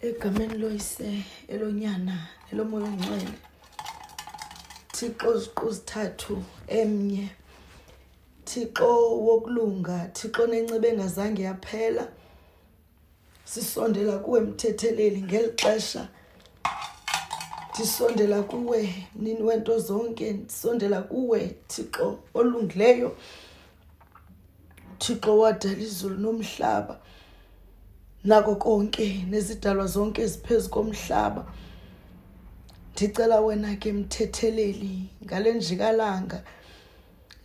Egameni loyise elonyana elomoya ongcwele, Thixo zithathu emnye, Thixo wokulunga, Thixo nenceba engazange yaphela. Sisondela kuwe mthetheleli ngeli xesha, ndisondela kuwe mnini wento zonke, ndisondela kuwe Thixo olungileyo, Thixo wadala izulu nomhlaba nako konke nezidalwa zonke eziphezu komhlaba. Ndicela wena ke mthetheleli ngale njikalanga,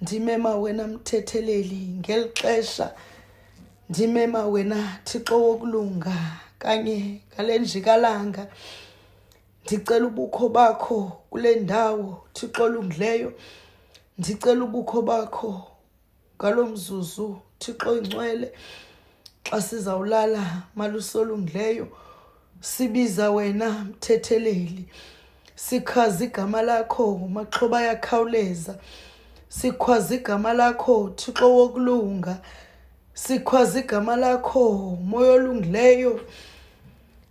ndimema wena mthetheleli ngeli xesha, ndimema wena Thixo wokulunga kanye ngale njikalanga. Ndicela ubukho bakho kule ndawo Thixo olungileyo, ndicela ubukho bakho ngalo mzuzu Thixo oyingcwele. Xa sizawulala malusolungileyo, sibiza wena mthetheleli, sikhaza igama lakho maxhoba yakhawuleza, sikhwaza igama lakho Thixo wokulunga, sikhwaza igama lakho moya olungileyo,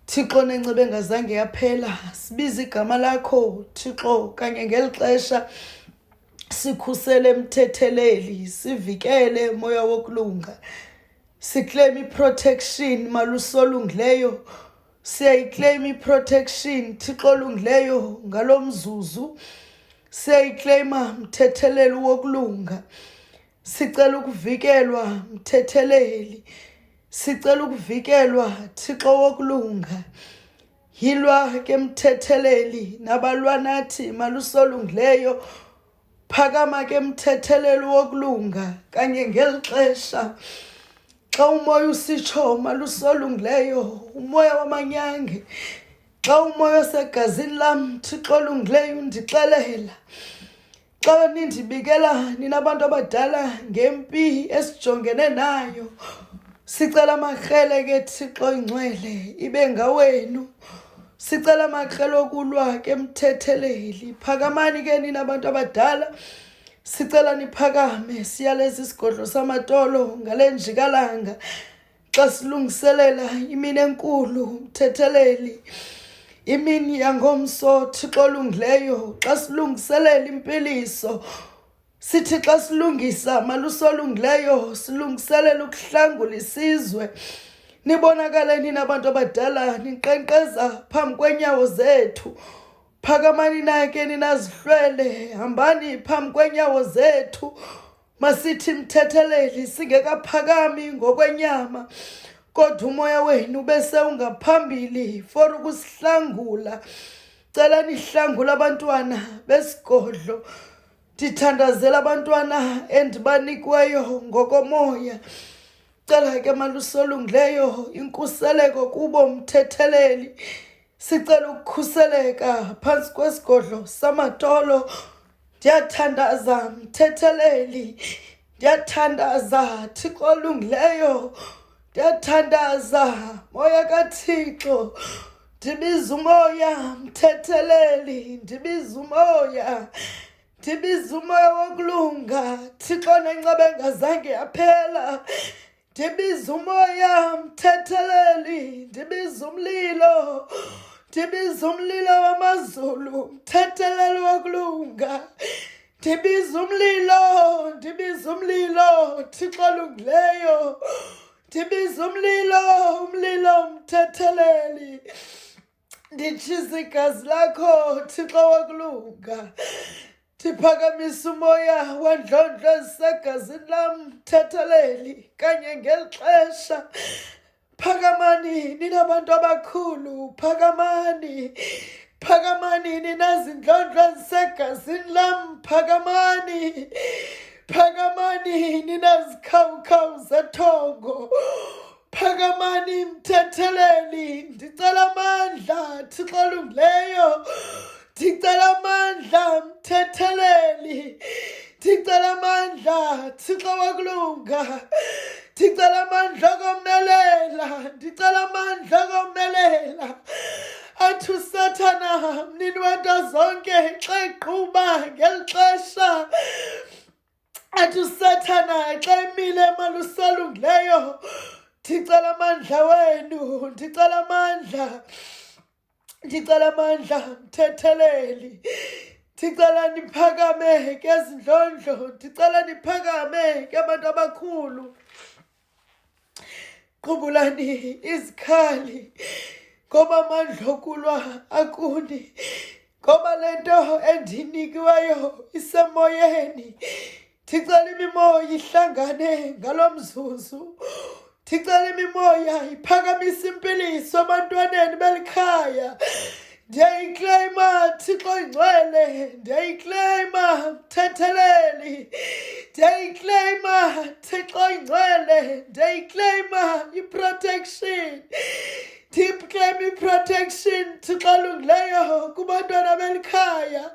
Thixo nenceba engazange yaphela. Sibiza igama lakho Thixo kanye ngeli xesha, sikhusele mthetheleli, sivikele moya wokulunga, siclaim i-protection malusolungileyo, siyayiclaim i-protection Thixo olungileyo ngalo mzuzu, siyayiclaima mthetheleli wokulunga. Sicela ukuvikelwa mthetheleli, sicela ukuvikelwa Thixo wokulunga. Yilwa ke mthetheleli nabalwa nathi malusolungileyo, phakama ke mthetheleli wokulunga kanye ngeli xesha. Xa umoya usitsho malusolungileyo, umoya wamanyange, xa umoya osegazini lam Thixo olungileyo undixelela, xa nindibikela ninabantu abadala ngempi esijongene nayo, sicela amakrele ke Thixo oyingcwele ibe ngawenu. Sicela amakrele okulwa ke mthetheleli, phakamani ke ninabantu abadala, sicela niphakame siyaleza isigodlo samatolo ngale njikalanga. Xa silungiselela imini enkulu mthetheleli, imini yangomso Thixo olungileyo, xa silungiselela impiliso, sithi xa silungisa malusolungileyo, silungiselela ukuhlangula isizwe. Nibonakale ninabantu abadala ninkqenkqeza phambi kwenyawo zethu, phakamani nake ninazihlwele, hambani phambi kwenyawo zethu. Masithi mthetheleli singekaphakami ngokwenyama, kodwa umoya wenu bese ungaphambili for ukusihlangula. Cela nihlangula abantwana besigodlo, ndithandazela abantwana endibanikweyo ngokomoya. Cela ke malusolungileyo inkuseleko kubo mthetheleli, sicela ukukhuseleka phantsi kwesigodlo samatolo. Ndiyathandaza mthetheleli, ndiyathandaza Thixo olungileyo, ndiyathandaza moya kaThixo. Ndibiza umoya mthetheleli, ndibiza umoya, ndibiza umoya wokulunga Thixo nenceba engazange yaphela. Ndibiza umoya mthetheleli, ndibiza umlilo, ndibiza umlilo wamazulu mthetheleli wokulunga, ndibiza umlilo, ndibiza umlilo Thixo olungileyo, ndibiza umlilo, umlilo mthetheleli. Nditshiza igazi lakho Thixo wokulunga, ndiphakamisa umoya wandlondlo ezisegazini lam mthetheleli kanye ngeli xesha. Phakamani ninabantu abakhulu, phakamani, phakamani ninazindlondlo ezisegazini lam, phakamani, phakamani ninazikhawukhawu zethongo, phakamani mthetheleli. Ndicela amandla Thixo olungileyo, ndicela amandla mthetheleli, ndicela amandla Thixo wokulunga, ndicela amandla okomelela, ndicela amandla okomelela. Athi uSathana mnini wento zonke xa eqhuba ngeli xesha, athi uSathana xa emile malusolungileyo, ndicela amandla wenu, ndicela amandla, ndicela amandla mthetheleli, ndicela niphakame ke zindlondlo, ndicela niphakame ke abantu abakhulu. Qubulani izikhali, ngoba amandla okulwa akuni, ngoba le nto endinikiweyo isemoyeni. Ndicela imimoya ihlangane ngalo mzuzu, ndicela imimoya iphakamise impiliso ebantwaneni belikhaya. Ndiyayikleyima Thixo Ingcwele, ndiyayikleyima mthetheleli, ndiyayikleyima Thixo Ingcwele, ndiyayikleyima i-protection, ndiyikleyima i-protection Thixo olungileyo kubantwana belikhaya,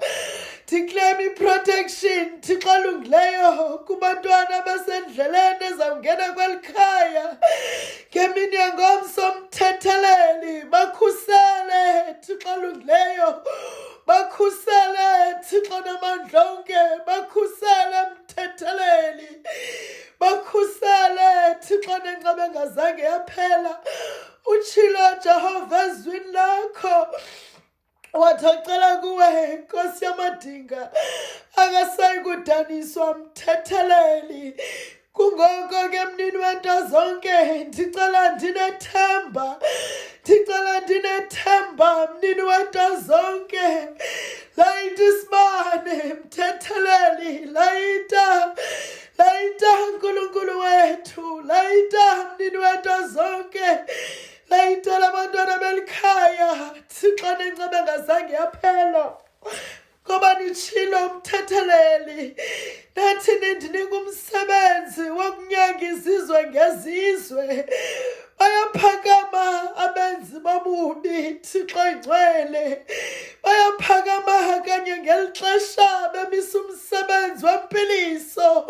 ndikleyima i-protection Thixo olungileyo kubantwana abasendleleni ezawungena kwelikhaya. Ngemini yangomso mthetheleli, bakhusele Thixo olungileyo, bakhusele Thixo namandla onke, bakhusele mthetheleli, bakhusele Thixo nenceba engazange yaphela. Utshilo Jehova ezwini lakho, wathi ocela kuwe Nkosi yamadinga akasayi kudaniswa mthetheleli. Kungoko ke mnini wento zonke, ndicela ndinethemba, ndicela ndinethemba mnini wento zonke. Layita isibane mthetheleli, layita Nkulunkulu wethu, layita mnini wento zonke, layita labantwana belikhaya Thixo nenceba engazange yaphela. Ngoba nitshilo mthetheleli, nathi nindinika umsebenzi wokunyanga izizwe ngezizwe. Bayaphakama abenzi bobubi Thixo Ingcwele, bayaphakama kanye ngeli xesha bemisa umsebenzi wempiliso.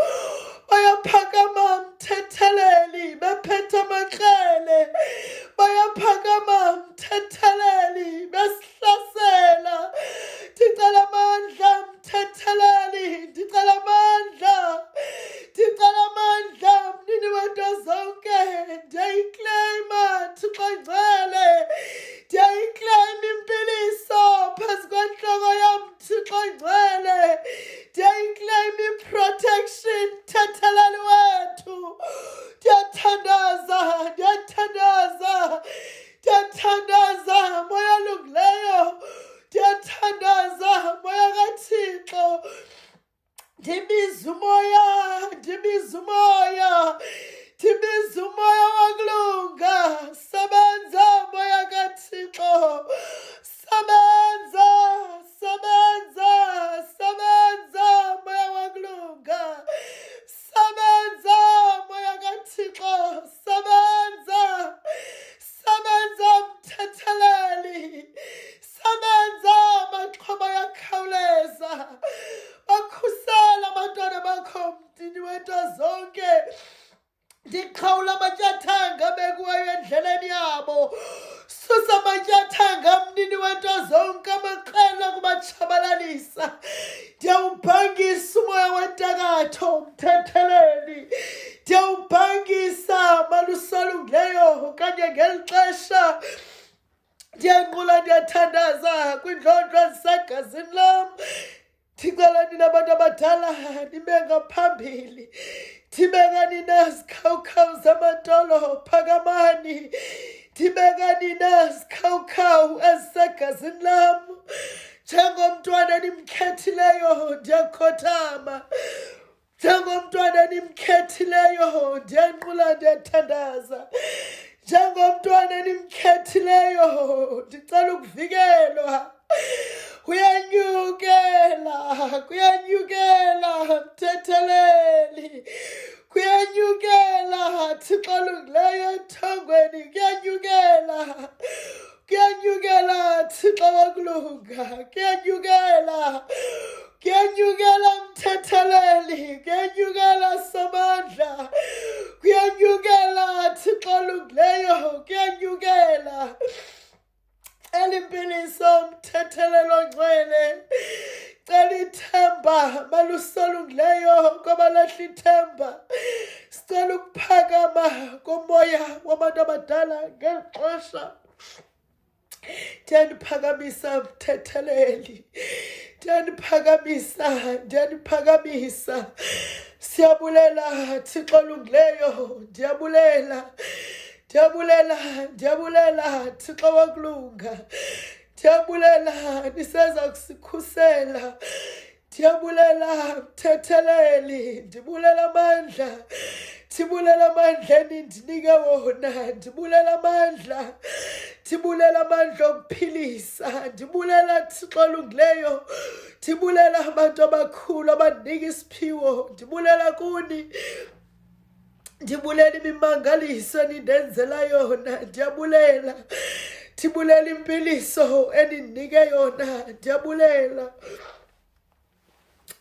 Bayaphakama mthetheleli bephethe amakrele, bayaphakama mthetheleli besihlasela. Ndicela amandla mthetheleli, ndicela amandla, ndicela amandla mnini wento zonke. Ndiyayikleyima Thixo Ingcwele, ndiyayikleyima impiliso phezu kwentloko yam Thixo Ingcwele, ndiyayikleyima i-protection mthetheleli wethu. Ndiyathandaza, ndiyathandaza, ndiyathandaza moya olungileyo, ndiyathandaza moya kaThixo. Ndibiza umoya, ndibiza umoya, ndibiza umoya wokulunga. Sebenza moya kaThixo, sebenza, sebenza, sebenza moya wokulunga, sebenza moya kaThixo, sebenza, sebenza mthetheleli, sebenza maxhoba yakhawuleza. Bakhusela abantwana bakho mdini wento zonke. Ndiqhawula amatyathanga bekuwayo endleleni yabo. Susa amatyathanga mnini wento zonke amaqela kubatshabalalisa. Ndiyawubhangisa umoya wentakatho mthetheleli, ndiyawubhangisa malusi olungileyo kanye ngeli xesha. Ndiyanqula ndiyathandaza kwindlondlo ezisegazini lam. Ndicela nina abantu abadala nibe ngaphambili, ndibeka nina zikhawukhawu zamantolo phakamani, ndibeka nina zikhawukhawu ezisegazini lam. Njengomntwana nimkhethileyo ndiyakhothama, njengomntwana nimkhethileyo ndiyanqula ndiyathandaza, njengomntwana nimkhethileyo ndicela ukuvikelwa. Kuyanyukela, kuyanyukela mthetheleli, kuyanyukela Thixo olungileyo ethongweni, kuyanyukela, kuyanyukela Thixo wokulunga, kuyanyukela, kuyanyukela mthetheleli, kuyanyukela samandla, kuyanyukela Thixo olungileyo, kuyanyukela. Elimpiliso mthethelelo ngcwele, Sicela ithemba malusi olungileyo kwabalahla ithemba. Sicela ukuphakama komoya wabantu abadala ngeli xesha. Ndiyaniphakamisa mthetheleli. Ndiyaniphakamisa. Siyabulela Thixo olungileyo. Ndiyabulela Thixo wokulunga. Ndiyabulela niseza kusikhusela. Ndiyabulela mthetheleli. Ndibulela amandla. Ndibulela amandla enindinike wona. Ndibulela amandla okuphilisa. Ndibulela Thixo olungileyo. Ndibulela abantu abakhulu abandinika isiphiwo. Ndibulela kuni. Ndibulela imimangaliso enindenzela yona. Ndiyabulela. Ndibulela impiliso enindinike yona. Ndiyabulela.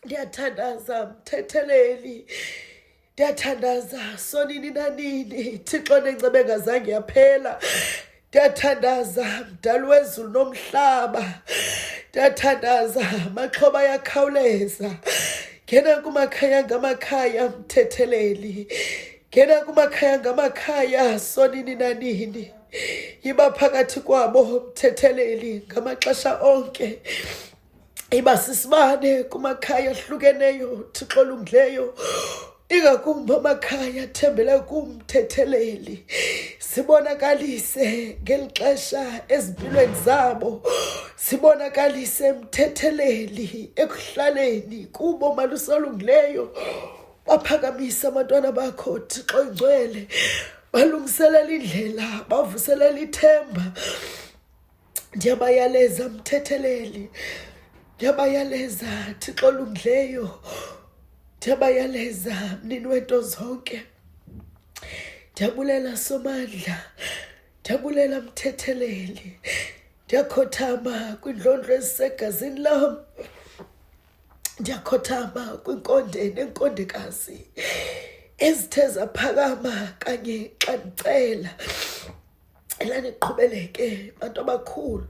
Ndiyathandaza mthetheleli. Ndiyathandaza sonini nanini. Thixo nenceba engazange yaphela. Ndiyathandaza mdali wezulu nomhlaba. Ndiyathandaza maxhoba yakhawuleza. Ngena kumakhaya ngamakhaya mthetheleli. Ngena kumakhaya ngamakhaya sonini nanini. Iba phakathi kwabo mthetheleli ngamaxesha onke. Iba sisibane kumakhaya ahlukeneyo Thixo olungileyo. Ingakumbi amakhaya athembele kumthetheleli. Sibonakalise ngeli xesha ezimpilweni zabo. Sibonakalise mthetheleli ekuhlaleni kubo malusi olungileyo. Baphakamisa abantwana bakho Thixo ingcwele. Balungiselela indlela. Bavuselela ithemba. Ndiyabayaleza mthetheleli. Ndiyabayaleza Thixo olungileyo. Ndiyabayaleza mnini wento zonke. Ndiyabulela somandla. Ndiyabulela mthetheleli. Ndiyakhothama kwindlondlo ezisegazini lam. Ndiyakhothama kwinkonde nenkondekazi ezithe zaphakama kanye xa ndicela. Cela niqhubeleke bantu abakhulu.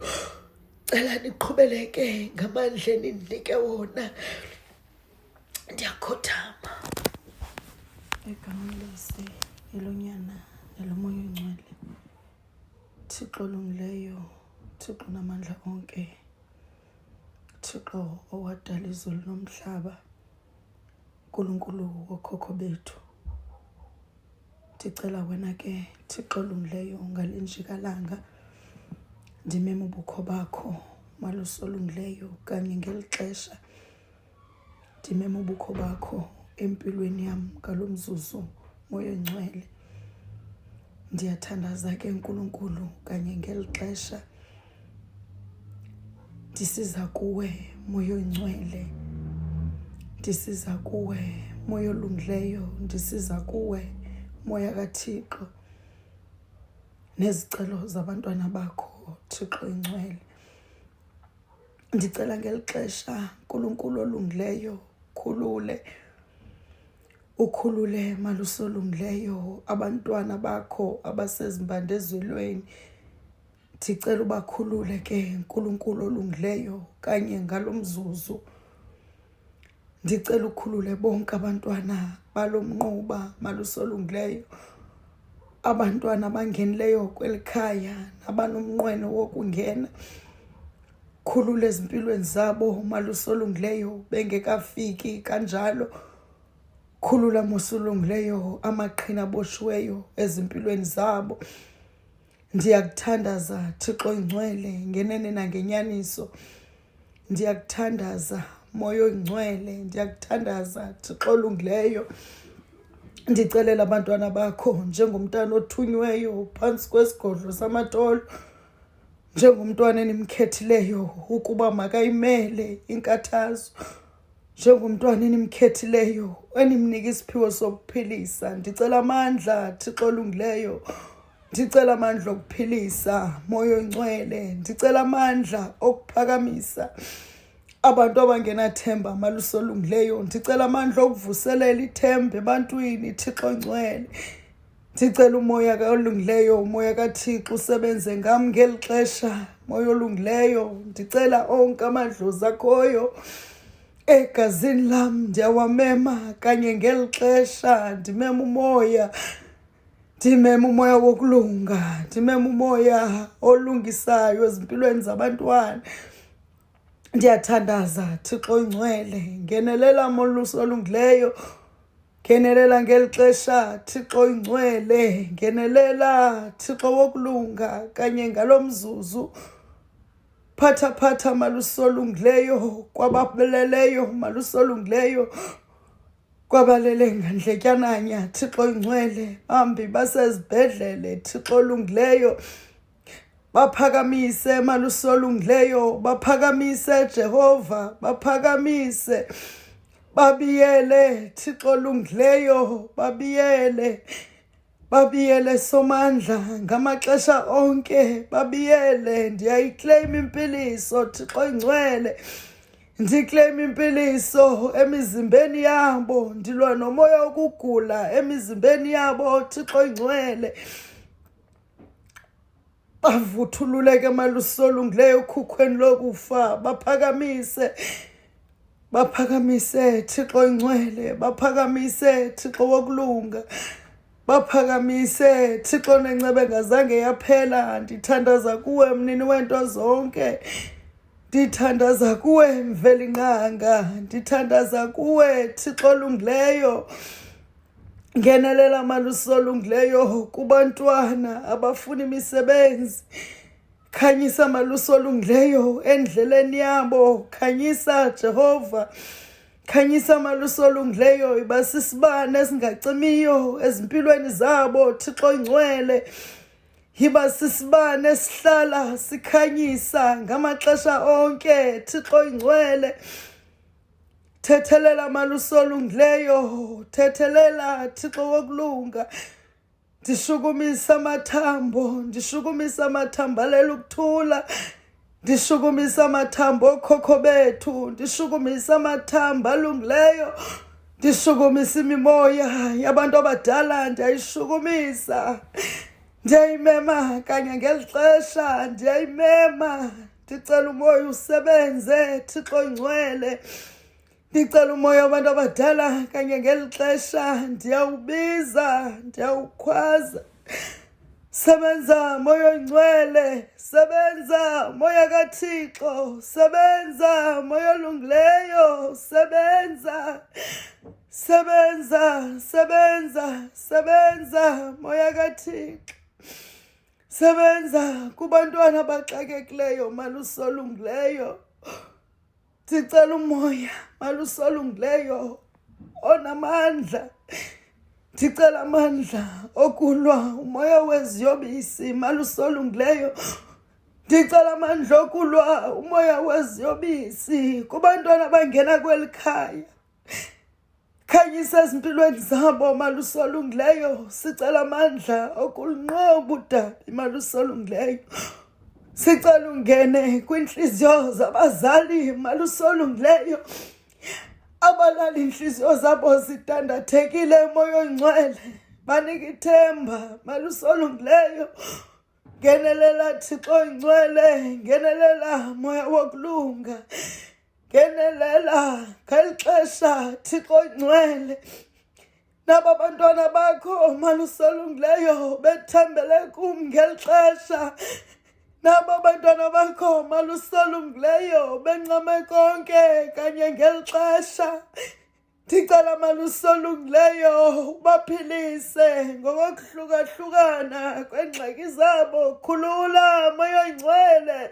Cela niqhubeleke ngamandla enindinike wona. Ndiyakhothama egameni lesi elonyana nelomoya oyingcwele. Thixo olungileyo. Thixo namandla onke. Thixo owadala izulu nomhlaba. Nkulunkulu wokhokho bethu. Ndicela wena ke Thixo olungileyo ngalenjikalanga. Ndimema ubukho bakho malusi olungileyo kanye ngeli xesha. Ndimema ubukho bakho empilweni yam ngalo mzuzu moya oyingcwele. Ndiyathandaza ke nkulunkulu kanye ngeli xesha. Ndisiza kuwe moya oyingcwele. Ndisiza kuwe moya olungileyo. Ndisiza kuwe moya kaThixo. Nezicelo zabantwana bakho Thixo ingcwele. Ndicela ngeli xesha nkulunkulu olungileyo. Ukhulule malusi olungileyo abantwana bakho abasezimbandezweni. Ndicela ubakhulule ke nkulunkulu olungileyo kanye ngalo mzuzu. Ndicela ukhulule bonke abantwana balomnquba malusi olungileyo. Abantwana abangenileyo kweli khaya nabanomnqweno wokungena. Khulule ezimpilweni zabo malusi olungileyo bengekafiki kanjalo. Khulula mosi olungileyo amaqhina aboshiweyo ezimpilweni zabo. Ndiyakuthandaza Thixo ingcwele ngenene nangenyaniso. Ndiyakuthandaza moya oyingcwele. Ndiyakuthandaza Thixo olungileyo. Ndicelela abantwana bakho njengomntana othunyweyo phantsi kwesigodlo samatolo. Njengomntwana enimkhethileyo ukuba makayimele inkathazo. Njengomntwana enimkhethileyo enimnika isiphiwo sokuphilisa. Ndicela amandla Thixo olungileyo. Ndicela amandla okuphilisa moya oyingcwele. Ndicela amandla okuphakamisa abantu abangenathemba malusi olungileyo. Ndicela amandla okuvuselela ithemba ebantwini Thixo ingcwele. Ndicela umoya olungileyo, umoya kaThixo usebenze ngam ngeli xesha moya olungileyo. Ndicela onke amadlozi akhoyo egazini lam ndiyawamema kanye ngeli xesha ndimema umoya. Ndimema umoya wokulunga, ndimema umoya olungisayo ezimpilweni zabantwana. Ndiyathandaza Thixo Ingcwele, ngenelela moluso olungileyo, ngenelela ngeli xesha Thixo Ingcwele, ngenelela Thixo wokulunga kanye ngalo mzuzu. Phatha maluso olungileyo kwababeleleyo, maluso olungileyo kwabalele ngandletyananya Thixo Ingcwele, bambi basezibhedlele Thixo olungileyo. Baphakamise maluso olungileyo, baphakamise Jehova, baphakamise. Babiyele Thixo olungileyo, babiyele Somandla ngamaxesha onke, babiyele. Ndiyayiclaim impiliso Thixo Ingcwele, ndiclaim impiliso emizimbeni yabo, ndilwa nomoya wokugula emizimbeni yabo Thixo Ingcwele. Bavuthululeke maluso olungileyo ukhukhweni lokufa, baphakamise Thixo Ingcwele, baphakamise Thixo wokulunga, baphakamise Thixo nenceba engazange yaphela. Ndithandaza kuwe mnini wento zonke, ndithandaza kuwe mvelinqanga, ndithandaza kuwe Thixo olungileyo. Ngenelela maluso olungileyo kubantwana abafuna imisebenzi. Khanyisa maluso olungileyo endleleni yabo, khanyisa Jehova, khanyisa maluso olungileyo. Iba sisibane esingacimiyo ezimpilweni zabo Thixo Ingcwele, iba sisibane esihlala sikhanyisa ngamaxesha onke Thixo Ingcwele. Thethelela maluso olungileyo, thethelela Thixo wokulunga. Ndishukumisa amathambo alela ukuthula, ndishukumisa amathambo okhokho bethu, ndishukumisa amathambo alungileyo, ndishukumisa imimoya yabantu abadala, ndiyayishukumisa. Ndiyayimema kanye ngeli xesha, ndiyayimema. Ndicela umoya usebenze Thixo Ingcwele, ndicela umoya wabantu abadala kanye ngeli xesha. Ndiyawubiza, ndiyawukhwaza. Sebenza moya Ingcwele, sebenza moya kaThixo, sebenza moya olungileyo, sebenza moya kaThixo, sebenza kubantwana abaxakekileyo maluso olungileyo. Ndicela umoya maluso olungileyo onamandla, ndicela amandla okulwa umoya weziyobisi maluso olungileyo. Ndicela amandla okulwa umoya weziyobisi kubantwana abangena kweli khaya. Khanyisa ezimpilweni zabo maluso olungileyo. Sicela amandla okulunqoba udabi maluso olungileyo. Sicela ungene kwinhliziyo zabazali maluso olungileyo, abalala inhliziyo zabo zidandathekile Moya Oyingcwele. Banike ithemba maluso olungileyo. Ngenelela Thixo Oyingcwele, ngenelela moya wokulunga, ngenelela ngeli xesha Thixo Oyingcwele. Naba bantwana bakho maluso olungileyo bethembele kum ngeli xesha. Naba bantwana bakho maluso olungileyo benqame konke kanye ngeli xesha. Ndicela maluso olungileyo ubaphilise ngokokuhlukahlukana kweengxaki zabo. Khulula Moya Oyingcwele,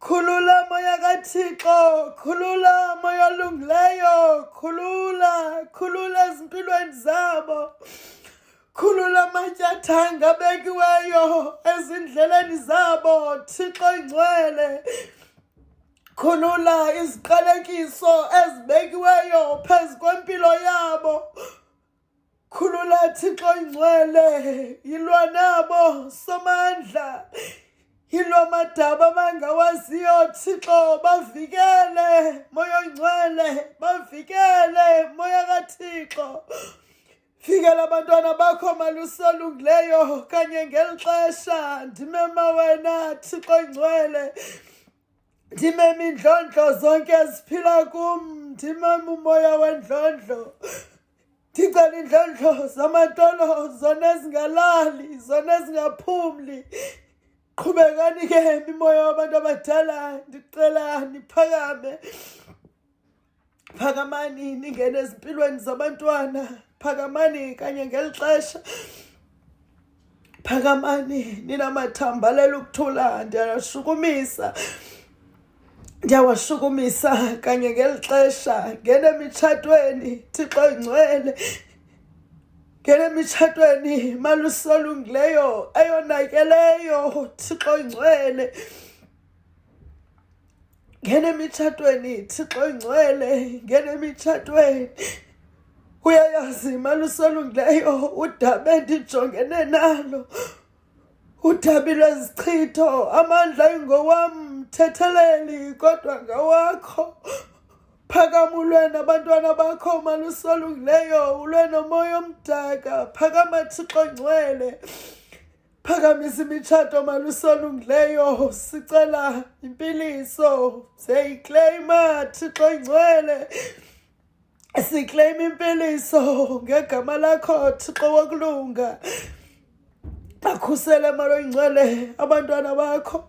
khulula moya kaThixo, khulula moya olungileyo, khulula ezimpilweni zabo. Khulula amatyathanga abekiweyo ezindleleni zabo Thixo Oyingcwele. Khulula iziqalekiso ezibekiweyo phezu kwempilo yabo. Khulula Thixo Oyingcwele, yilwa nabo Somandla, yilwa amadaba abangawaziyo Thixo. Bavikele Moya Oyingcwele, bavikele moya kaThixo. Fikela abantwana bakho maluso olungileyo kanye ngeli xesha. Ndimema wena Thixo Oyingcwele, ndimeme indlondlo zonke eziphila kum, ndimeme umoya wendlondlo. Ndicela indlondlo zamatolo, zona ezingalali, zona ezingaphumli. Qhubekani ke imimoya wabantu abadala, ndicela niphakame. Phakamani ningene ezimpilweni zabantwana, phakamani kanye ngeli xesha. Phakamani ninamathambalela ukuthula, ndiyawashukumisa kanye ngeli xesha. Ngene emitshatweni Thixo Oyingcwele, ngene emitshatweni Malusi Olungileyo eyonakeleyo Thixo Oyingcwele. Ngene emitshatweni Thixo Oyingcwele, ngene emitshatweni. Uyayazi Malusi Olungileyo udaba endijongene nalo, udaba lwezichitho. Amandla ayingowam thetheleli kodwa ngawakho. Phakama ulwe nabantwana bakho Malusi Olungileyo, ulwe nomoya omdaka. Phakama Thixo Oyingcwele, phakamisa imitshato Malusi Olungileyo. Sicela impiliso, siyayikleyima Thixo Oyingcwele. Sikleyima impiliso ngegama lakho Thixo wokulunga. Bakhusele Malo Oyingcwele abantwana bakho,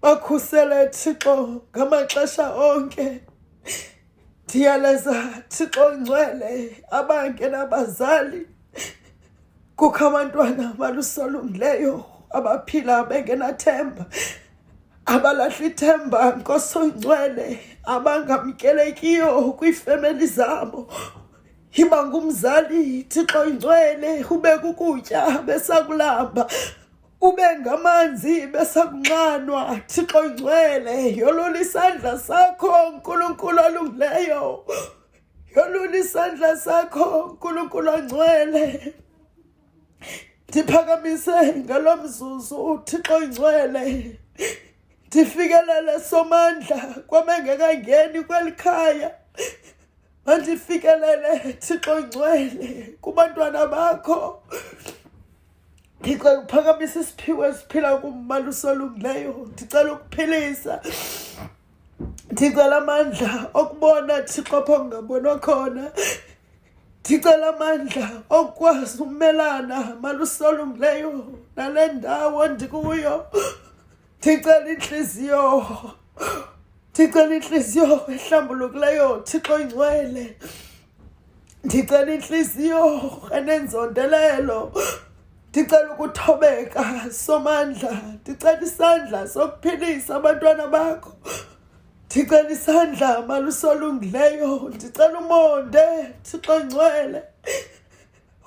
bakhusele Thixo ngamaxesha onke. Ndiyaleza Thixo Oyingcwele abangenabazali, kukho abantwana Malusi Olungileyo abaphila bengenathemba, abalahla ithemba Nkosi Oyingcwele, abangamkelekiyo kwiifemeli zabo. Yiba ngumzali Thixo Oyingcwele, ube kukutya besakulamba, ube ngamanzi besakunxanwa Thixo Oyingcwele. Yolula isandla sakho Nkulunkulu Olungileyo, yolula isandla sakho Nkulunkulu Ongcwele. Ndiphakamise ngalo mzuzu Thixo Oyingcwele, ndifikelele somandla kwabengekangeni kweli khaya. Mandifikelele Thixo Oyingcwele kubantwana bakho. Ndicela uphakamisa isiphiwo esiphila kuMalusi Olungileyo, ndicela ukuphilisa. Ndicela amandla okubona Thixo apho kungabonwa khona. Ndicela amandla okukwazi ukumelana Malusi Olungileyo nale ndawo ndikuyo. Ndicela inhliziyo, ndicela inhliziyo ehlambulukileyo Thixo Oyingcwele. Ndicela inhliziyo enenzondelelo. Ndicela ukuthobeka somandla. Ndicela isandla sokuphilisa abantwana bakho. Ndicela isandla Malusi Olungileyo. Ndicela umonde Thixo Oyingcwele.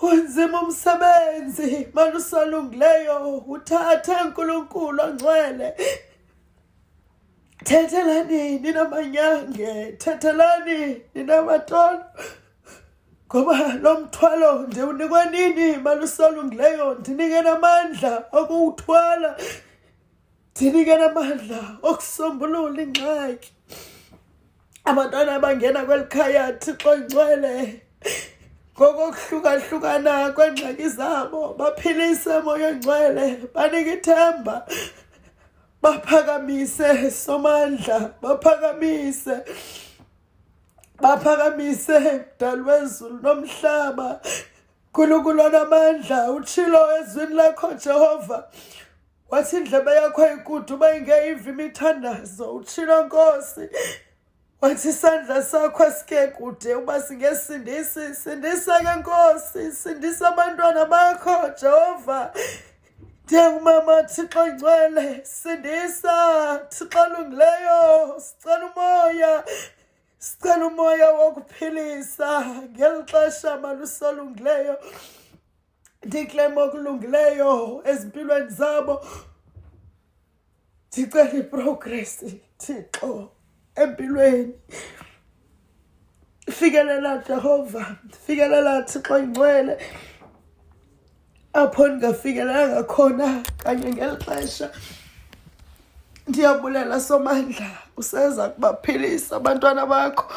Unzima umsebenzi Malusi Olungileyo, uthathe Nkulunkulu Ongcwele. Thethelani ninamanyange, thethelani ninamatolo, ngoba lo mthwalo ndiwunikwa nini Malusi Olungileyo. Ndinike namandla okuwuthwala, ndinike namandla okusombulula ingxaki. Abantwana abangena kweli khaya Thixo Oyingcwele, ngokokuhlukahlukana kweengxaki zabo, baphilise Moya Oyingcwele, banike ithemba. Baphakamise somandla, baphakamise Mdali wezulu nomhlaba, Nkulunkulu onamandla. Utshilo ezwini lakho Jehova, wathi indlebe yakho ikude uba ingeyiva imithandazo. Utshilo Nkosi, wathi isandla sakho asike kude uba singesindisi. Sindisa ke Nkosi, sindisa abantwana bakho Jehova. Ndiyakumama Thixo Oyingcwele, sindisa Thixo Olungileyo. Sicela umoya wokuphilisa ngeli xesha Malusi Olungileyo. Ndiklema okulungileyo ezimpilweni zabo. Ndicela iprogress Thixo empilweni. Fikelela Jehova, fikelela Thixo Oyingcwele apho ndingafikelelanga khona kanye ngeli xesha. Ndiyabulela somandla, useza kubaphilisa abantwana bakho.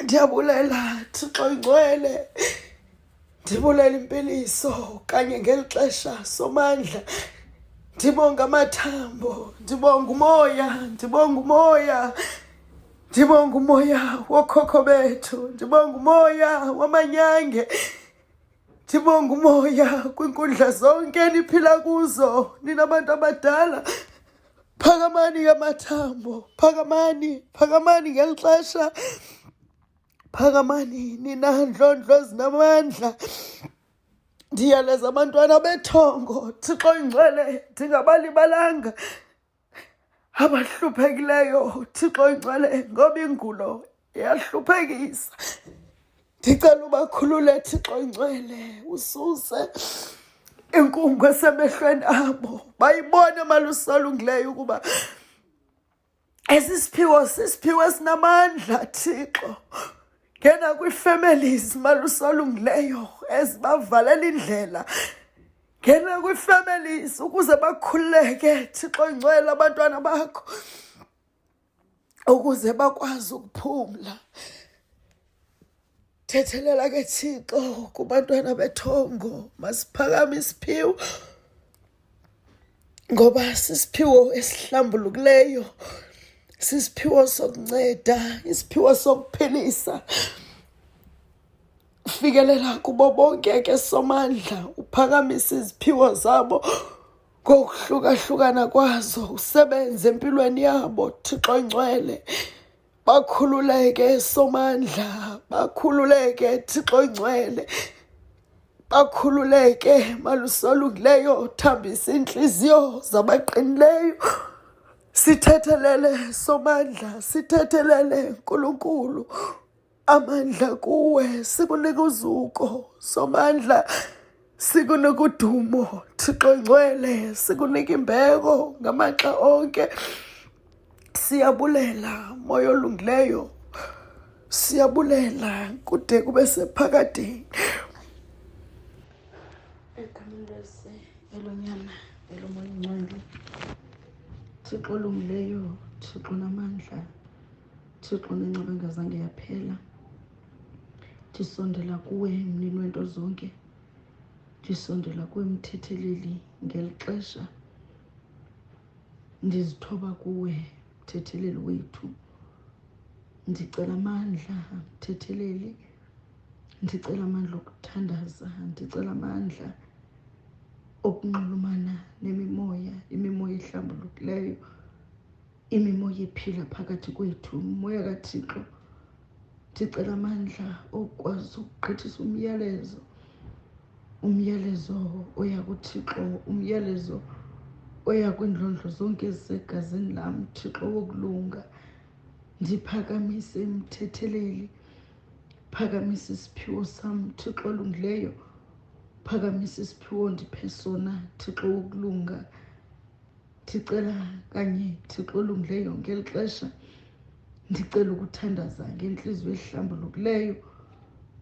Ndiyabulela Thixo Oyingcwele, ndibulela impiliso kanye ngeli xesha somandla. ndibonga amathambo, ndibonga umoya, ndibonga umoya, ndibonga umoya wokhokho bethu, ndibonga umoya wamanyange, ndibonga umoya kwinkundla zonke niphila kuzo ninabantu abadala. Phakamani ngamathambo, phakamani, phakamani ngeli xesha, phakamani ninandlondlo zinamandla. Ndiyaleza abantwana bethongo, Thixo ingcwele ndingabalibalanga abahluphekileyo, Thixo ingcwele ngoba ingulo iyahluphekisa. Ndicela ubakhulule Thixo ingcwele, ususe inkungu esemehlweni abo, bayibone malusi olungileyo ukuba esi siphiwo sisiphiwo esinamandla. Thixo ngena kwii-families malusi olungileyo ezibavalela indlela, ngena kwii-families ukuze bakhululeke Thixo ingcwele abantwana bakho, ukuze bakwazi ukuphumla. Thethelela ke Thixo kubantwana bethongo, masiphakame isiphiwo ngoba sisiphiwo esihlambulukileyo, sisiphiwo sokunceda, isiphiwo sokuphilisa. Fikelela kubo bonke ke somandla, uphakamisa iziphiwo zabo ngokuhlukahlukana kwazo, usebenze empilweni yabo Thixo ingcwele. Bakhululeke somandla, bakhululeke Thixo ingcwele, bakhululeke malusi olungileyo, thambisa iintliziyo zabaqinileyo. Sithethelele somandla, sithethelele Nkulunkulu amandla kuwe, sikunika uzuko somandla, sikunika udumo Thixo ingcwele, sikunika imbeko ngamaxa onke. Siyabulela moya olungileyo, siyabulela kude kube sephakadeni. Egameni lesi elonyana elomoya ingcwele, Thixo olungileyo, Thixo namandla, Thixo nenceba engazange yaphela, ndisondela kuwe mnini wento zonke, ndisondela kuwe mthetheleli ngeli xesha, ndizithoba kuwe mthetheleli wethu. Ndicela amandla mthetheleli, ndicela amandla okuthandaza, ndicela amandla okunxulumana nemimoya, imimoya ehlambulukileyo, imimoya ephila phakathi kwethu. Umoya kaThixo, ndicela amandla okwazi ukugqithisa umyalezo oya kuThixo, umyalezo oya kwindlondlo zonke ezisegazini lam Thixo wokulunga. Ndiphakamise mthetheleli, phakamisa isiphiwo sam Thixo olungileyo, phakamisa isiphiwo ndiphe sona Thixo wokulunga. Ndicela kanye Thixo olungileyo ngeli xesha, ndicela ukuthandaza ngentliziyo ehlambulukileyo,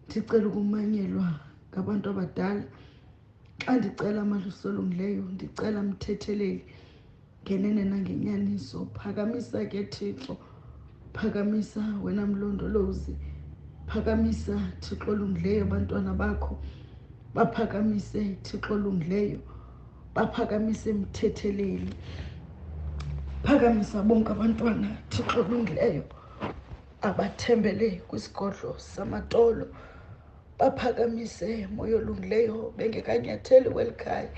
ndicela ukumanyelwa ngabantu abadala. Xa ndicela malusi olungileyo, ndicela mthetheleli ngenene nangenyaniso. Phakamisa ke Thixo, phakamisa wena mlondolozi, phakamisa Thixo olungileyo abantwana bakho, baphakamise Thixo olungileyo, baphakamise mthetheleli, phakamisa bonke abantwana Thixo olungileyo abathembele kwisigodlo samatolo, baphakamise moya olungileyo bengekanyatheli kweli khaya,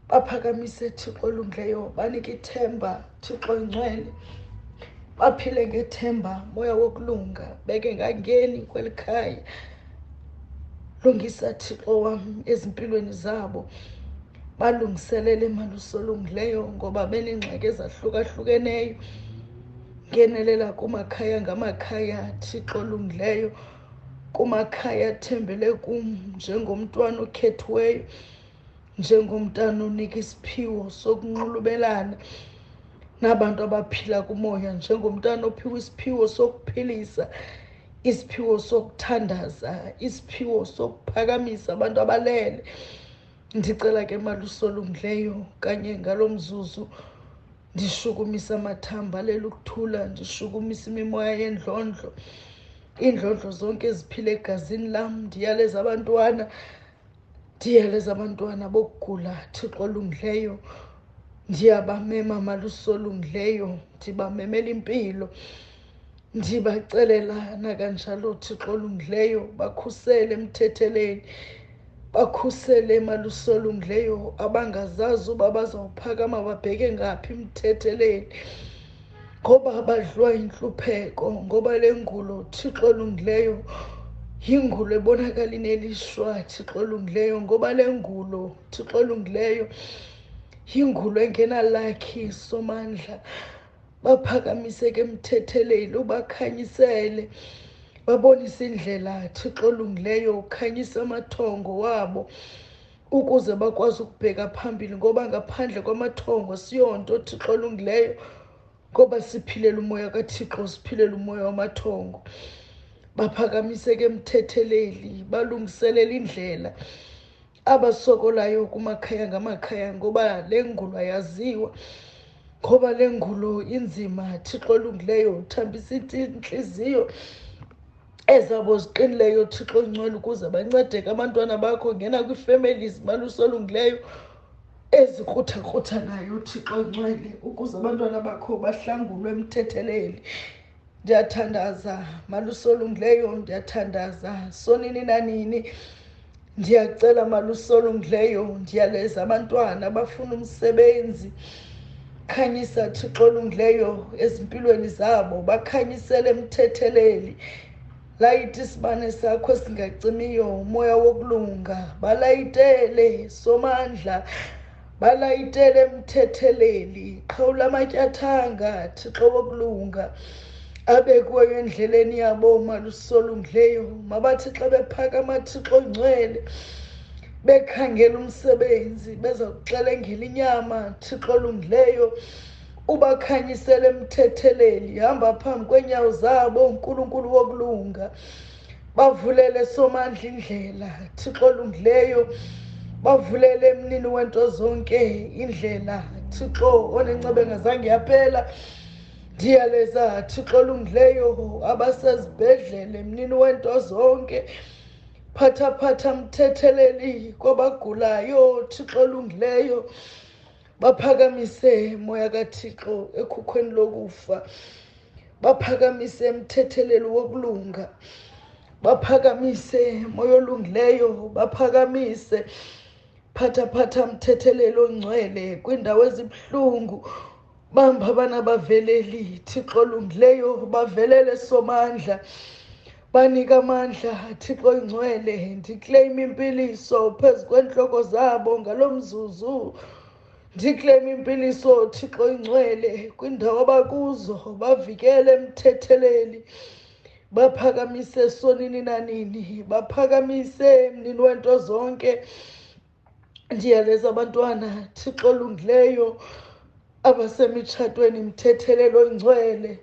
baphakamise Thixo olungileyo banike ithemba Thixo ingcwele, baphile ngethemba moya wokulunga bengekangeni kweli khaya. Lungisa Thixo wam ezimpilweni zabo, balungiselele malusi olungileyo ngoba beneengxaki ezahlukahlukeneyo. Ngenelela kumakhaya ngamakhaya Thixo olungileyo, kumakhaya athembele kum njengomntwana okhethiweyo, njengomntana onika isiphiwo sokunxulubelana nabantu abaphila kumoya, njengomntana ophiwe isiphiwo sokuphilisa, isiphiwo sokuthandaza, isiphiwo sokuphakamisa abantu abalele. Ndicela ke malusi olungileyo kanye ngalo mzuzu ndishukumisa amathambo alele ukuthula, ndishukumisa imimoya yendlondlo, iindlondlo zonke eziphila egazini lam. Ndiyaleza abantwana ndiyaleza abantwana bokugula Thixo olungileyo, ndiyabamema malusi olungileyo, ndibamemela impilo, ndibacelela nakanjalo Thixo olungileyo, bakhusele emthetheleni, bakhusele malusi olungileyo, abangazazi uba bazawuphakama babheke ngaphi emthetheleni, ngoba badliwa yintlupheko, ngoba le ngulo Thixo olungileyo yingulo ebonakala inelishwa Thixo olungileyo, ngoba le ngulo Thixo olungileyo yingulo engenalakhi somandla. Baphakamise ke emthetheleni, ubakhanyisele, babonise indlela Thixo olungileyo, ukhanyise amathongo wabo ukuze bakwazi ukubheka phambili, ngoba ngaphandle kwamathongo siyonto Thixo olungileyo, ngoba siphilela umoya kaThixo, siphilela umoya wamathongo. Baphakamise ke emthetheleli, balungiselela indlela abasokolayo kumakhaya ngamakhaya, ngoba le ngulo ayaziwa, ngoba le ngulo inzima Thixo olungileyo, uthambisa inhliziyo ezabo ziqinileyo Thixo ongcwele, ukuze bancedeke abantwana bakho ngena kwii-families malusi olungileyo ezikruthakrutanayo Thixo ongcwele, ukuze abantwana bakho bahlangulwe emthetheleli. Ndiyathandaza malusi olungileyo, ndiyathandaza sonini nanini. Ndiyacela malusi olungileyo, ndiyaleza abantwana abafuna umsebenzi, khanyisa Thixo olungileyo ezimpilweni zabo, bakhanyisele emthetheleli. Layita isibane sakho esingacimiyo, umoya wokulunga, balayitele somandla, balayitele emthetheleli. Qhawula amatyathanga Thixo wokulunga abekuweyo endleleni yabo malusi olungileyo, mabathi xa bephakama Thixo ongcwele bekhangela umsebenzi, beza kuxelengela inyama Thixo olungileyo, ubakhanyisele emthetheleli. Hamba phambi kweenyawo zabo uNkulunkulu wokulunga, bavulele somandla indlela Thixo olungileyo, bavulele emnini wento zonke indlela Thixo onenceba engazange yaphela. Ndiyaleza Thixo olungileyo abasezibhedlele emnini wento zonke, phatha mthetheleli kwabagulayo Thixo olungileyo, baphakamise moya kaThixo ekhukhweni lokufa, baphakamise emthetheleli wokulunga, baphakamise moya olungileyo, baphakamise phatha mthetheleli ongcwele kwiindawo ezibuhlungu. Bamba abana baveleli Thixo olungileyo, bavelele somandla, banika amandla Thixo ongcwele. Ndiclaim impiliso phezu kwentloko zabo ngalo mzuzu, ndiclaim impiliso Thixo ongcwele kwindawo abakuzo, bavikele emthetheleli, baphakamise sonini nanini, baphakamise emnini wento zonke. Ndiyaleza abantwana Thixo olungileyo abasemitshatweni mthetheleli ongcwele,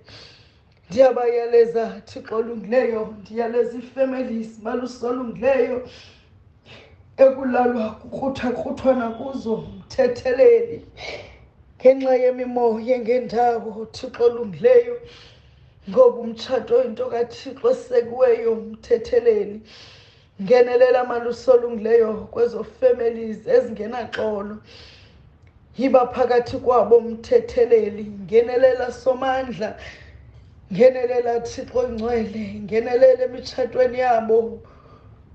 ndiyabayaleza Thixo olungileyo, ndiyaleza ii-families malusi olungileyo ekulalwa kukruthakhruthwana kuzo mthetheleli ngenxa yemimoya ngendawo Thixo olungileyo, ngoba umtshato oyinto kaThixo esekuweyo mthetheleli. Ngenelela malusi olungileyo kwezo families ezingenaxolo, yiba phakathi kwabo mthetheleli. Ngenelela somandla, ngenelela Thixo ongcwele, ngenelela emitshatweni yabo,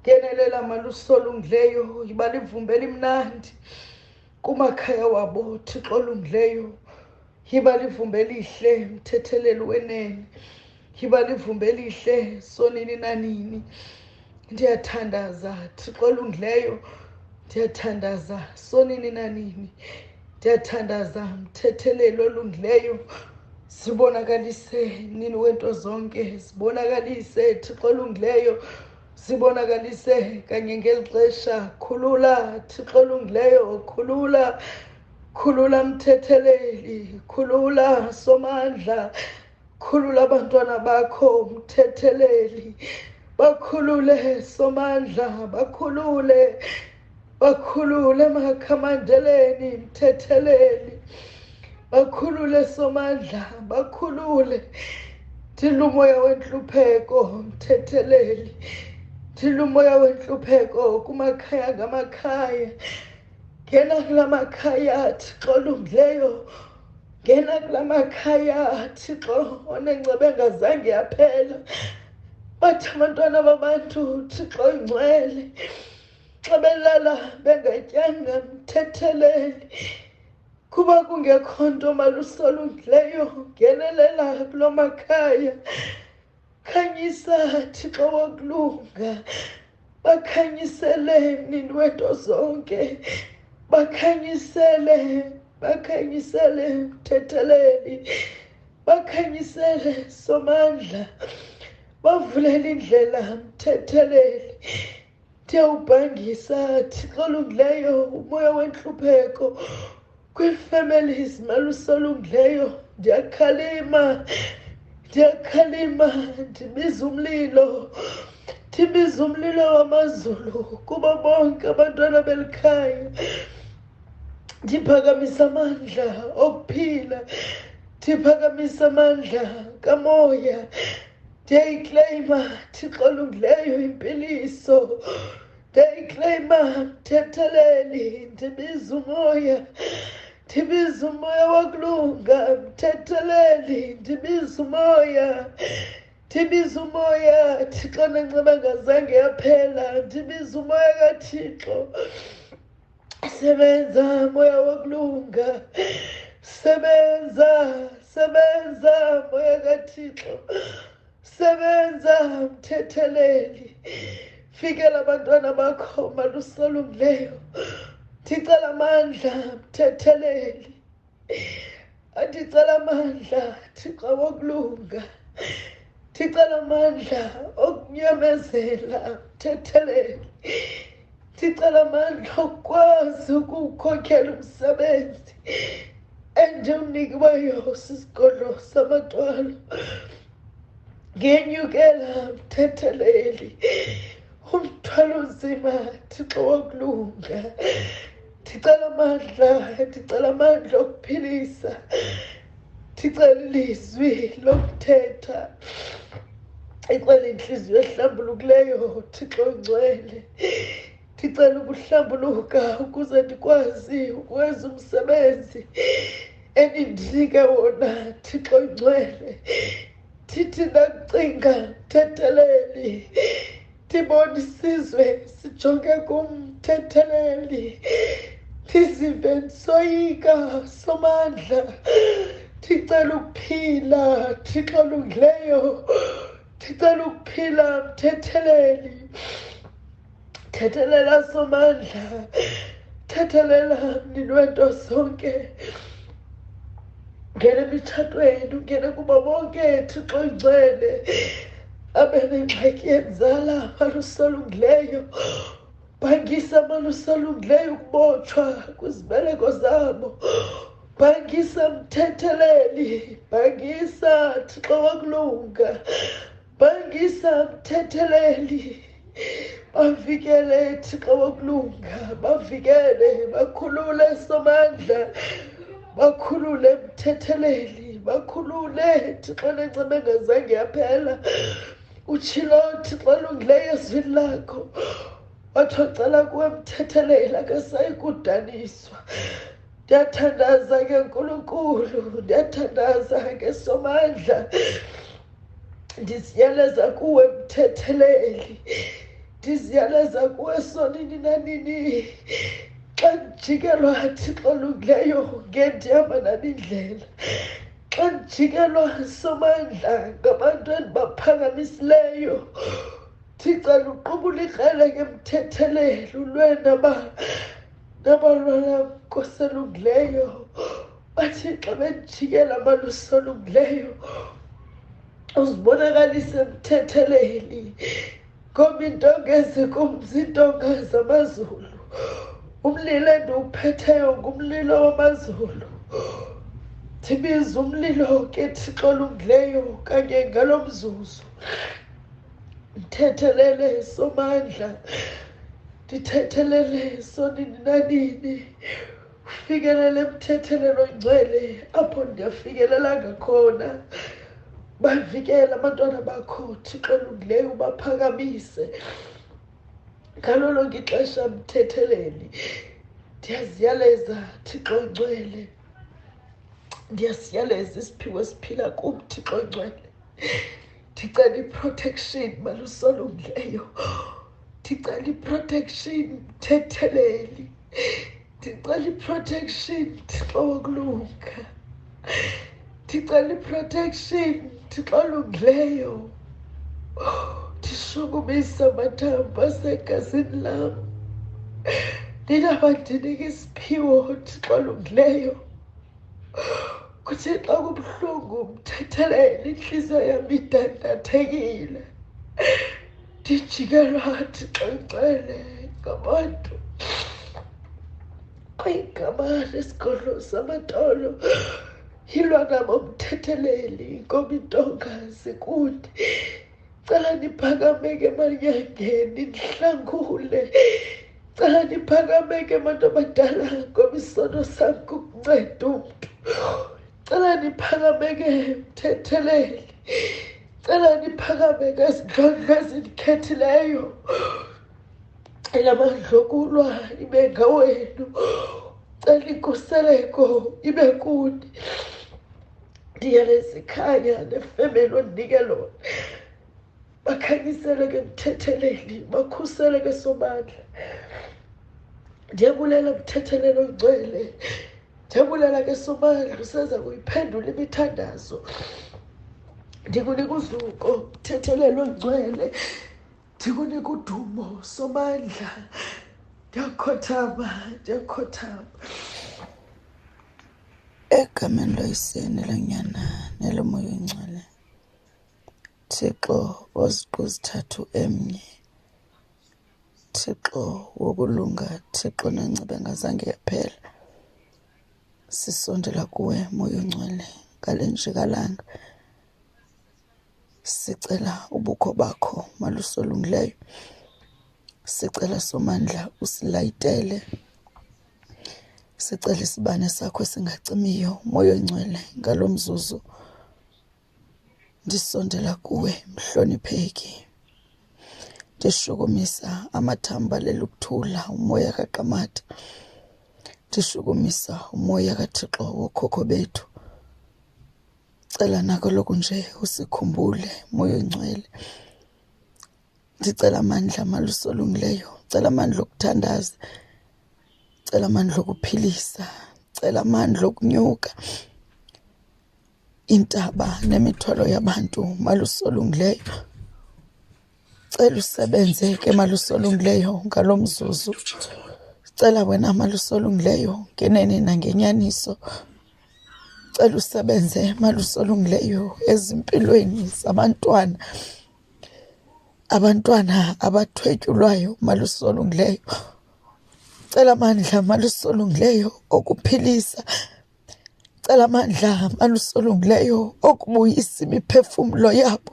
ngenelela malusi olungileyo, yiba livumbe elimnandi kumakhaya wabo Thixo olungileyo, yiba livumbe elihle mthetheleli wenene, yiba livumbe elihle sonini nanini. Ndiyathandaza Thixo olungileyo, ndiyathandaza sonini nanini, ndiyathandaza mthetheleli olungileyo. Sibonakalise nini wento zonke, sibonakalise Thixo olungileyo, sibonakalise kanye ngeli xesha. Khulula Thixo olungileyo, khulula mthetheleli, khulula somandla, khulula abantwana bakho mthetheleli, bakhulule somandla, bakhulule emakhamandeleni mthetheleli, bakhulule somandla, bakhulule. Ndila umoya wentlupheko mthetheleli, thina umoya wenhlupheko kumakhaya ngamakhaya. Ngena kulamakhaya Thixo olungileyo, ngena kulamakhaya Thixo onengcebo engazange yaphela. Bathi abantwana babantu Thixo ingcwele xa belala bengatyanga mthetheleli. Kuba kungekho nto malusi olungileyo, ngenelela kulo makhaya. Khanyisa Thixo wokulunga, bakhanyisele nini wento zonke, bakhanyisele mthetheleli, bakhanyisele Somandla, bavulele indlela mthetheleli. Ndiyawubhangisa Thixo olungileyo umoya wenhlupheko kwi-families malusi olungileyo. Ndiyakhalima, ndibiza umlilo, ndibiza umlilo wamazulu kubo bonke abantwana belikhaya. Ndiphakamisa amandla okuphila, ndiphakamisa amandla kamoya. Ndiyayikleyima Thixo olungileyo impiliso, ndiyayikleyima mthetheleli. Ndibiza umoya, ndibiza umoya wokulunga mthetheleli. Ndibiza umoya Thixo nenceba engazange yaphela. Ndibiza umoya kaThixo. Sebenza moya wokulunga, sebenza moya kaThixo, sebenza mthetheleli. Fikela abantwana bakho malusi olungileyo. Ndicela amandla mthetheleli, ndicela amandla Thixo wokulunga, ndicela amandla okunyamezela mthetheleli, ndicela amandla okukwazi ukukhokhela umsebenzi endiwunikiweyo sisigodlo samaxwalo. Ngenyukela mthetheleli, umthwalo unzima Thixo wokulunga. Ndicela amandla okuphilisa, ndicela ilizwi lokuthetha, ndicela inhliziyo ehlambulukileyo Thixo ngcwele. Ndicela ukuhlambuluka ukuze ndikwazi ukwenza umsebenzi enindinike wona Thixo ngcwele. Thithi ndakucinga mthetheleli, ndibona isizwe sijonge kumthetheleli. Ndizive ndisoyika Somandla, ndicela ukuphila Thixo olungileyo, ndicela ukuphila mthetheleli. Thethelela Somandla, thethelela nini wento zonke. Ngena emitshatweni, ungene kubo bonke Thixo ngcwele abenengxaki yenzala malusi olungileyo. Bhangisa malusi olungileyo ukubotshwa kwizibeleko zabo. Bhangisa mthetheleli, bhangisa Thixo wokulunga, bhangisa mthetheleli. Bavikele Thixo wokulunga, bavikele, bakhulule Somandla, bakhulule mthetheleli, bakhulule Thixo nenceba engazange yaphela. Utshilo Thixo olungileyo ezwini lakho, wathi ocela kuwe mthetheleli akasayi kudaniswa. Ndiyathandaza ke Nkulunkulu, ndiyathandaza ke Somandla. Ndiziyaleza kuwe mthetheleli, ndiziyaleza kuwe sonini nanini. Xa ndijikelwa Thixo olungileyo ngendihamba nami indlela, xa ndijikelwa Somandla ngabantu endibaphakamisileyo, ndicela uqubule ikrele ke mthetheleli ulwe nabalwana Nkosi olungileyo. Bathi xa bendijikela malusi olungileyo uzibonakalise mthetheleli, ngoba intonga ezikumzi iintonga zamazulu. Umlilo endiwuphetheyo ngumlilo wamazulu. Ndibiza umlilo ke Thixo olungileyo kanye ngalo mzuzu. Ndithethelele Somandla, ndithethelele sonini nanini. Ufikelele mthethelelo ngcwele apho ndiyafikelelanga khona. Bavikele abantwana bakho Thixo olungileyo, ubaphakamise, ngalo lonke ixesha mthetheleli. Ndiyaziyaleza Thixo Ngcwele, ndiyasiyaleza isiphiwo esiphila kum Thixo Ngcwele. Ndicela i-protection malusolungileyo, ndicela i-protection mthetheleli, ndicela i-protection Thixo wokulunga, ndicela i-protection Thixo olungileyo. Ndishukumisa amathambo asegazini lam, ndinabandinike isiphiwo Thixo olungileyo. Kuthixo kubuhlungu mthetheleli, intliziyo yam idandathekile. Ndijikelwa Thixo Ngcwele ngabantu kwigama lesigodlo samatolo. Yilwa nabo mthetheleli, Nkobi Ntonga Zikundi. Cela niphakameke emanyangeni, nihlangule. Cela niphakameke abantu abadala, ngoba isono sam kukunceda umntu. Cela niphakameke mthetheleli, cela niphakameke ezindlondlo ezinikhethileyo. Elamandla okulwa ibe ngawenu, cela inkuseleko ibe kuni. Ndiyaleza ikhaya nefemeli ondinike lona, bakhanyiseleke mthetheleli, bakhuseleke Somandla. Ndiyabulela mthetheleli Ongcwele, ndiyabulela ke Somandla, useza kuyiphendula imithandazo. Ndikunika uzuko mthetheleli Ongcwele, ndikunika udumo Somandla. Ndiyakhothama, ndiyakhothama. Egameni loYiseni, loNyana neloMoya Oyingcwele. Thixo oziqu zithathu emnye, Thixo wokulunga, Thixo nenceba engazange yaphela. Sisondela kuwe Moya Oyingcwele ngale njikalanga. Sicela ubukho bakho malusolungileyo. Sicela Somandla usilayitele. Sicela isibane sakho esingacimiyo Moya Oyingcwele ngalo mzuzu. Ndisondela kuwe mhlonipheki. Ndishukumisa amathambo alele ukuthula, umoya kaQamata. Ndishukumisa umoya kaThixo wokhokho bethu. Cela nako lokhu nje usikhumbule Moya Oyingcwele. Ndicela amandla malusolungileyo, cela amandla okuthandaza, cela amandla okuphilisa, cela amandla okunyuka intaba nemithwalo yabantu malusolungileyo. Cela usebenze ke malusolungileyo ngalo mzuzu. Cela wena malusolungileyo ngenene nangenyaniso. Cela usebenze malusolungileyo ezimpilweni zabantwana, abantwana abathwetyulwayo malusolungileyo. Cela amandla malusolungileyo okuphilisa. Cela amandla malusolungileyo okubuyisa imiphefumulo yabo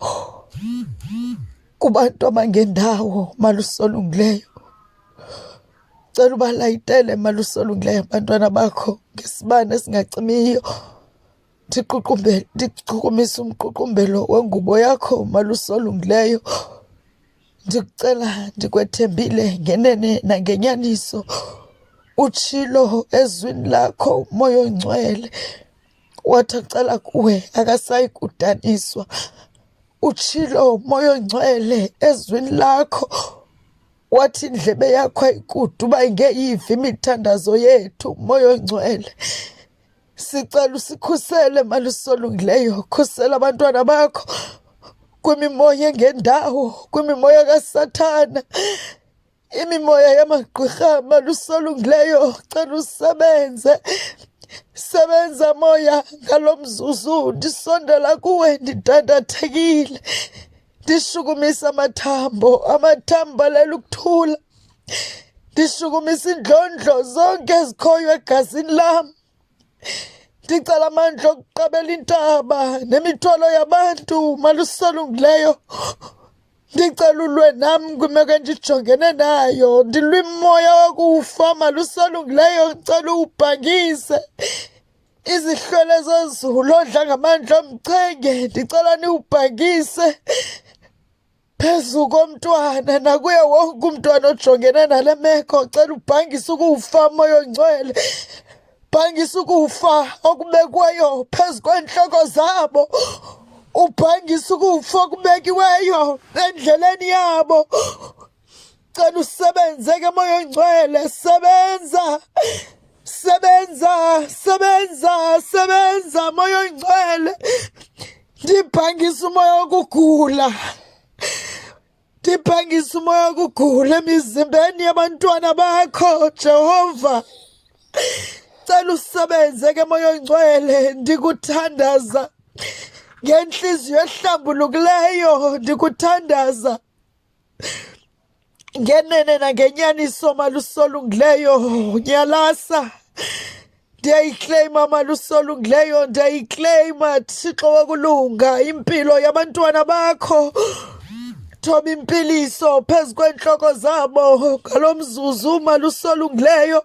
kubantu abangendawo malusolungileyo. Cela ubalayitele malusolungileyo abantwana bakho ngesibane esingacimiyo. Ndichukumisa umququmbelo wengubo yakho malusolungileyo. Ndikucela, ndikwethembile ngenene nangenyaniso. Utshilo ezwini lakho Moya Oyingcwele, wathi acala kuwe akasayi kudaniswa. Utshilo Moya Oyingcwele ezwini lakho, wathi indlebe yakho ayikude uba ingeyiva imithandazo yethu Moya Oyingcwele. Sicela usikhusele malusolungileyo. Khusela abantwana bakho kwimimoya engendawo, kwimimoya kaSathana, imimoya yamagqwirha malusolungileyo. Cela usebenze, sebenza moya ngalo mzuzu. Ndisondela kuwe ndidandathekile, ndishukumisa amathambo alele ukuthula. Ndishukumisa indlondlo zonke ezikhoyo egazini lam. Ndicela amandla okuqabela intaba nemithwalo yabantu malusolungileyo. Ndicela ulwe nam kwimeko endijongene nayo. Ndilwa imoya wokufa malusolungileyo. Ndicela uwubhangise izihlwele zezulu odla ngamandla omchenge. Ndicela niwubhangise phezu komntwana nakuye wonke umntwana ojongene nale meko. Cela ubhangise ukufa Moya Oyingcwele. Bhangisa ukufa okubekweyo phezu kweentloko zabo. Ubhangisa ukufa okubekiweyo endleleni yabo. Cela usebenze ke Moya Oyingcwele. Sebenza, sebenza, sebenza, sebenza Moya Oyingcwele. Ndibhangisa umoya wokugula. Ndibhangisa umoya wokugula emizimbeni yabantwana bakho Jehova. Cela usebenze ke Moya Oyingcwele. Ndikuthandaza ngenhliziyo ehlambulukileyo. Ndikuthandaza ngenene nangenyaniso malusolungileyo. Nyalasa ndiyayikleyima malusolungileyo. Ndiyayikleyima Thixo wokulunga impilo yabantwana bakho. Thoba impiliso phezu kweentloko zabo ngalo mzuzu malusolungileyo.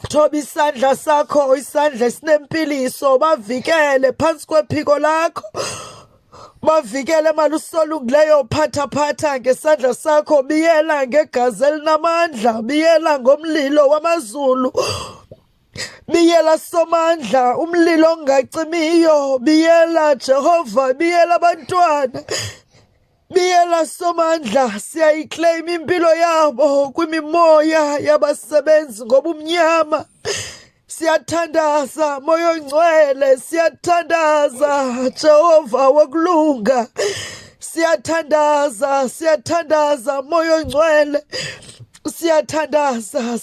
Thoba isandla sakho, isandla esinempiliso. Bavikele phantsi kwephiko lakho. Bavikele malusolungileyo. Phatha ngesandla sakho. Biyela ngegazi elinamandla. Biyela ngomlilo wamazulu. Biyela somandla, umlilo ongacimiyo. Biyela Jehova, biyela abantwana. Biyela somandla. Siyayikleyima impilo yabo kwimimoya yabasebenzi ngobumnyama. Siyathandaza Moya Oyingcwele. Siyathandaza Jehova wokulunga. Siyathandaza Moya Oyingcwele. Siyathandaza.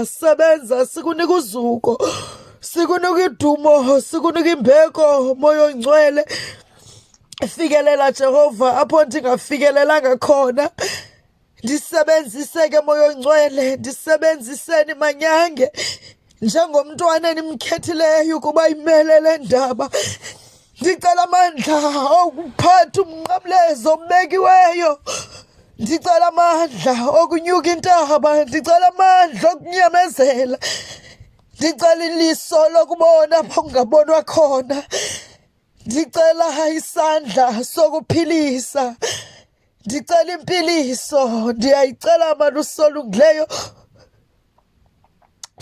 Sebenza, sikunika uzuko, sikunika idumo, sikunika imbeko Moya Oyingcwele. Fikelela Jehova apho ndingafikelelanga khona. Ndisebenzise ke Moya Oyingcwele. Ndisebenziseni manyange njengomntwana enimkhethileyo ukuba imele le ndaba. Ndicela amandla okuphatha umnqamlezo obekiweyo. Ndicela amandla okunyuka intaba. Ndicela amandla okunyamezela. Ndicela iliso lokubona apho kungabonwa khona. Ndicela isandla sokuphilisa. Ndicela impiliso. Ndiyayicela malusolungileyo.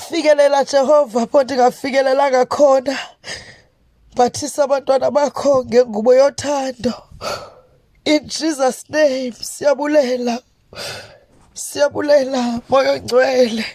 Fikelela Jehova apho ndingafikelelanga khona. Bathisa abantwana bakho ngengubo yothando. In Jesus' name, siyabulela Moya Oyingcwele.